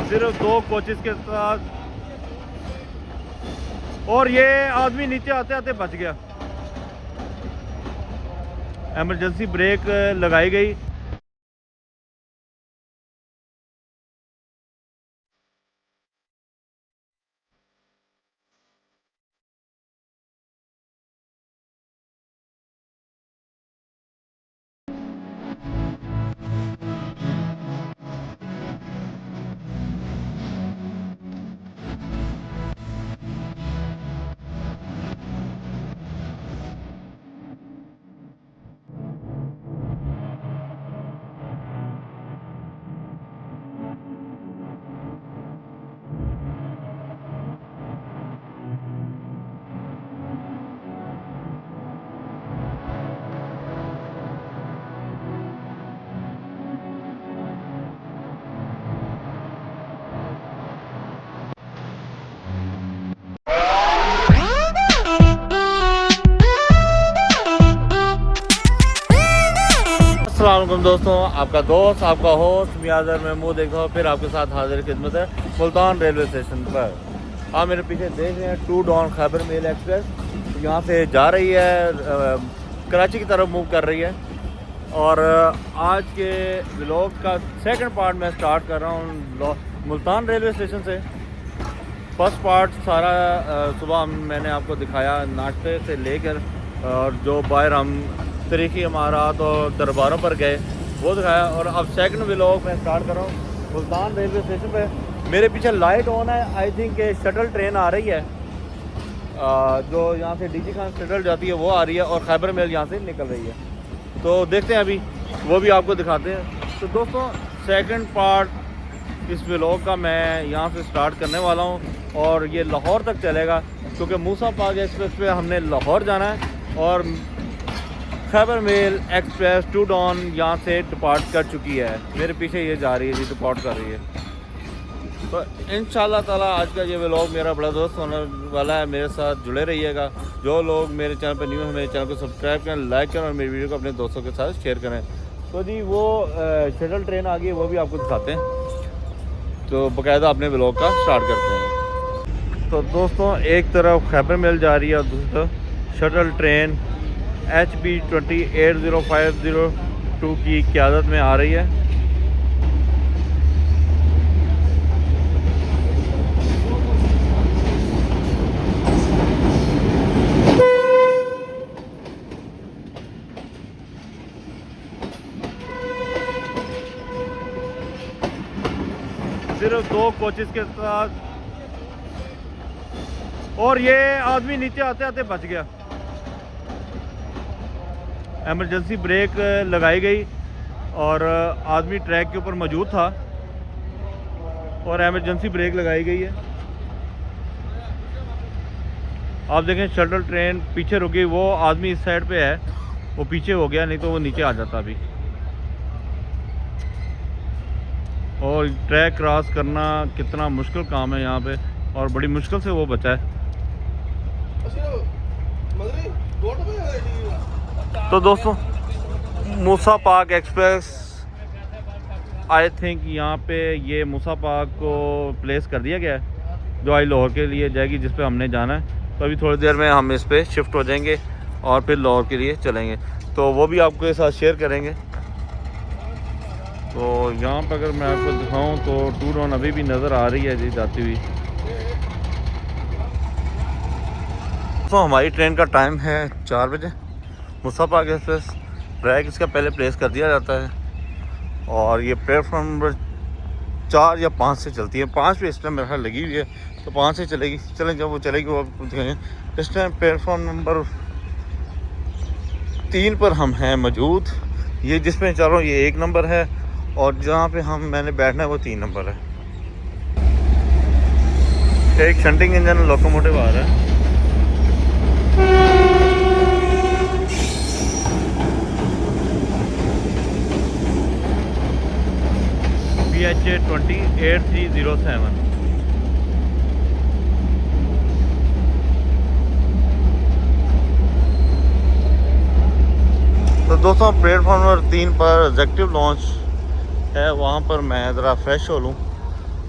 सिर्फ 2 कोचेस के साथ, और ये आदमी नीचे आते आते बच गया। एमरजेंसी ब्रेक लगाई गई। अस्सलामुअलैकुम दोस्तों, आपका दोस्त, आपका होस्ट मियाज़र महमूद एक बार फिर आपके साथ हाजिर खिदमत है मुल्तान रेलवे स्टेशन पर। आप मेरे पीछे देख रहे हैं 2 डॉन खैबर मेल एक्सप्रेस यहाँ से जा रही है, कराची की तरफ मूव कर रही है। और आज के व्लॉग का सेकंड पार्ट मैं स्टार्ट कर रहा हूँ मुल्तान रेलवे स्टेशन से। फर्स्ट पार्ट सारा सुबह मैंने आपको दिखाया, नाश्ते से लेकर और जो बाहर हम तरीक़ी इमारत और दरबारों पर गए वो दिखाया। और अब सेकंड व्लॉग मैं स्टार्ट कर रहा हूँ मुल्तान रेलवे स्टेशन पे। मेरे पीछे लाइट ऑन है, आई थिंक शटल ट्रेन आ रही है जो यहाँ से डीजी खान शटल जाती है वो आ रही है, और खैबर मेल यहाँ से निकल रही है। तो देखते हैं, अभी वो भी आपको दिखाते हैं। तो दोस्तों सेकंड पार्ट इस व्लॉग का मैं यहाँ से स्टार्ट करने वाला हूँ, और ये लाहौर तक चलेगा क्योंकि मूसा पाक एक्सप्रेस पे हमने लाहौर जाना है, और खैबर मेल एक्सप्रेस 2 डॉन यहाँ से डिपार्ट कर चुकी है। मेरे पीछे ये जा रही है जी, डिपार्ट कर रही है। तो इंशाल्लाह ताला आज का ये व्लॉग मेरा बड़ा दोस्त होने वाला है, मेरे साथ जुड़े रहिएगा। जो लोग मेरे चैनल पर न्यू हैं मेरे चैनल को सब्सक्राइब करें, लाइक करें और मेरी वीडियो को अपने दोस्तों के साथ शेयर करें। तो जी वो शटल ट्रेन आ गई है, वो भी आपको दिखाते हैं। तो बाकायदा अपने व्लॉग का स्टार्ट करते हैं। तो दोस्तों एक तरफ खैबर मेल जा रही है और दूसरी तरफ शटल ट्रेन HB 28050 की क़यादत में आ रही है। सिर्फ 2 कोचेस के साथ, और ये आदमी नीचे आते आते बच गया। एमरजेंसी ब्रेक लगाई गई और आदमी ट्रैक के ऊपर मौजूद था और एमरजेंसी ब्रेक लगाई गई है। आप देखें शटल ट्रेन पीछे रुकी, वो आदमी इस साइड पे है, वो पीछे हो गया, नहीं तो वो नीचे आ जाता अभी। और ट्रैक क्रॉस करना कितना मुश्किल काम है यहाँ पे, और बड़ी मुश्किल से वो बचा है। तो दोस्तों मूसा पाक एक्सप्रेस आई थिंक यहाँ पे ये मूसा पाक को प्लेस कर दिया गया है, जो आई लाहौर के लिए जाएगी जिस पे हमने जाना है। तो अभी थोड़ी देर में हम इस पे शिफ्ट हो जाएंगे और फिर लाहौर के लिए चलेंगे, तो वो भी आपके साथ शेयर करेंगे। तो यहाँ पर अगर मैं आपको दिखाऊँ तो 2 डॉन अभी भी नज़र आ रही है जी जाती हुई। तो हमारी ट्रेन का टाइम है 4 बजे। मूसा पाक एक्सप्रेस ट्रैक इसका पहले प्लेस कर दिया जाता है, और ये प्लेटफॉर्म नंबर 4 या 5 से चलती है। 5 पे इस टाइम मेरे ख्याल लगी हुई है, तो 5 से चलेगी। चलें जब वो चलेगी वो आपको दिखाएंगे। इस टाइम प्लेटफॉर्म नंबर 3 पर हम हैं मौजूद। ये जिसमें चल रहा हूँ ये 1 नंबर है, और जहाँ पे मैंने बैठना है वो 3 नंबर है। एक शंटिंग इंजन लोकोमोटिव आ रहा है। PH 28307। तो दोस्तों प्लेटफॉर्म नंबर 3 पर एग्जेक्टिव लॉन्च है, वहाँ पर मैं ज़रा फ्रेश हो लूँ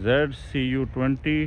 ZCU20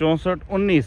6419,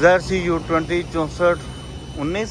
ZCU20 6419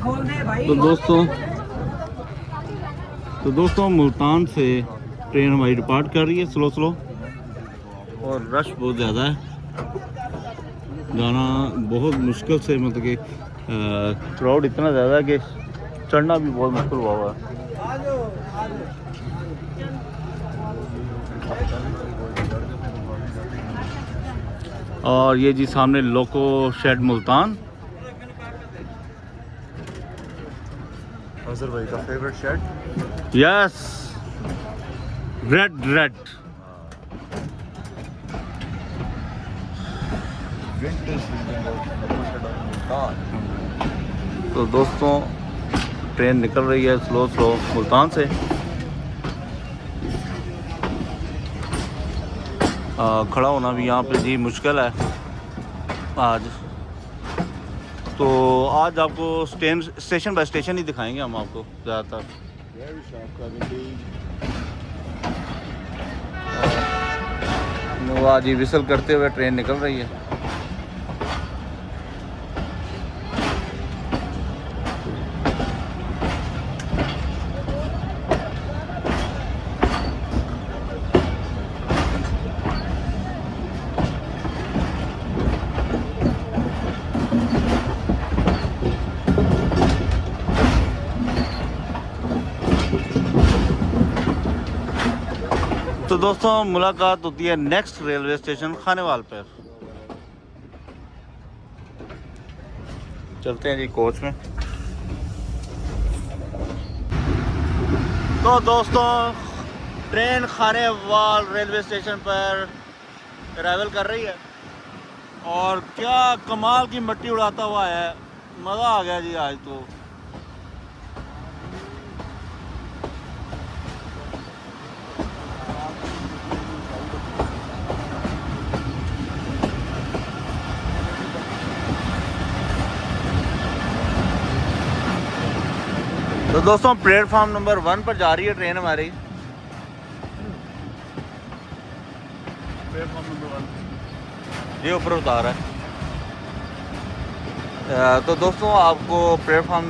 खोल दे भाई। तो दोस्तों मुल्तान से ट्रेन हमारी डिपार्ट कर रही है स्लो स्लो, और रश बहुत ज़्यादा है। जाना बहुत मुश्किल से, मतलब कि क्राउड इतना ज़्यादा है कि चढ़ना भी बहुत मुश्किल हुआ है। और ये जी सामने लोको शेड मुल्तान, अजहर भाई का फेवरेट शेड। Yes, red. तो दोस्तों ट्रेन निकल रही है स्लो स्लो मुल्तान से। खड़ा होना भी यहाँ पे जी मुश्किल है आज। तो आज आपको स्टेशन बाय स्टेशन ही दिखाएंगे हम आपको ज़्यादातर। वो आज ही विसल करते हुए ट्रेन निकल रही है। तो दोस्तों मुलाकात होती है नेक्स्ट रेलवे स्टेशन खानेवाल पर। चलते हैं जी कोच में। तो दोस्तों ट्रेन खानेवाल रेलवे स्टेशन पर अराइवल कर रही है, और क्या कमाल की मट्टी उड़ाता हुआ है। मज़ा आ गया जी आज तो। तो दोस्तों प्लेटफॉर्म नंबर 1 पर जा रही है ट्रेन हमारी। प्लेटफॉर्म नंबर 1 ये ऊपर उतार है। तो दोस्तों आपको प्लेटफॉर्म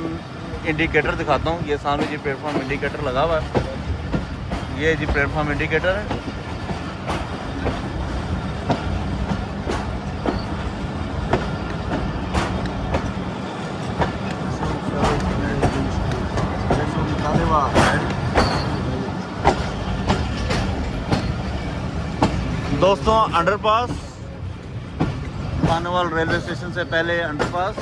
इंडिकेटर दिखाता हूँ। ये सामने जी प्लेटफॉर्म इंडिकेटर लगा हुआ है। ये जी प्लेटफॉर्म इंडिकेटर है। दोस्तों अंडरपास, खानेवाल रेलवे स्टेशन से पहले अंडरपास।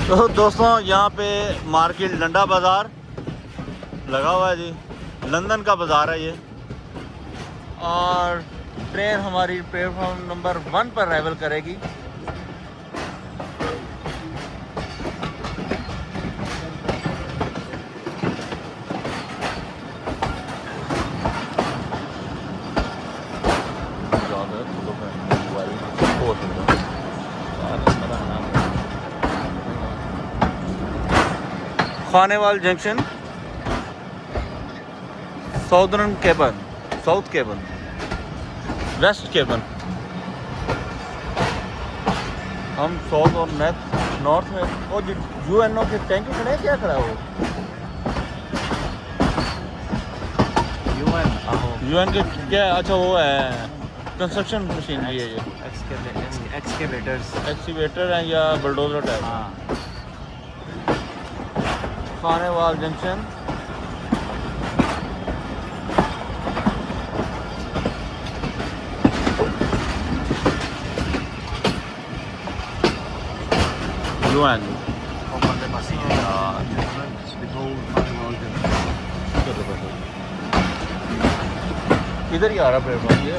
तो दोस्तों यहाँ पे मार्केट लंडा बाज़ार लगा हुआ है जी। लंदन का बाज़ार है ये। और ट्रेन हमारी प्लेटफॉर्म नंबर 1 पर अराइवल करेगी। Khanewal junction, southern cabin, south cabin, west cabin. हम साउथ और नॉर्थ में। और UNO के टैंक खड़े हैं, क्या खड़ा है वो? UN के क्या? अच्छा वो है कंस्ट्रक्शन मशीनरी है ये। एक्सकेवेटर है या bulldozer type. Khanewal junction. UN इधर ही आ रहा प्लेटफॉर्म ये।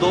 2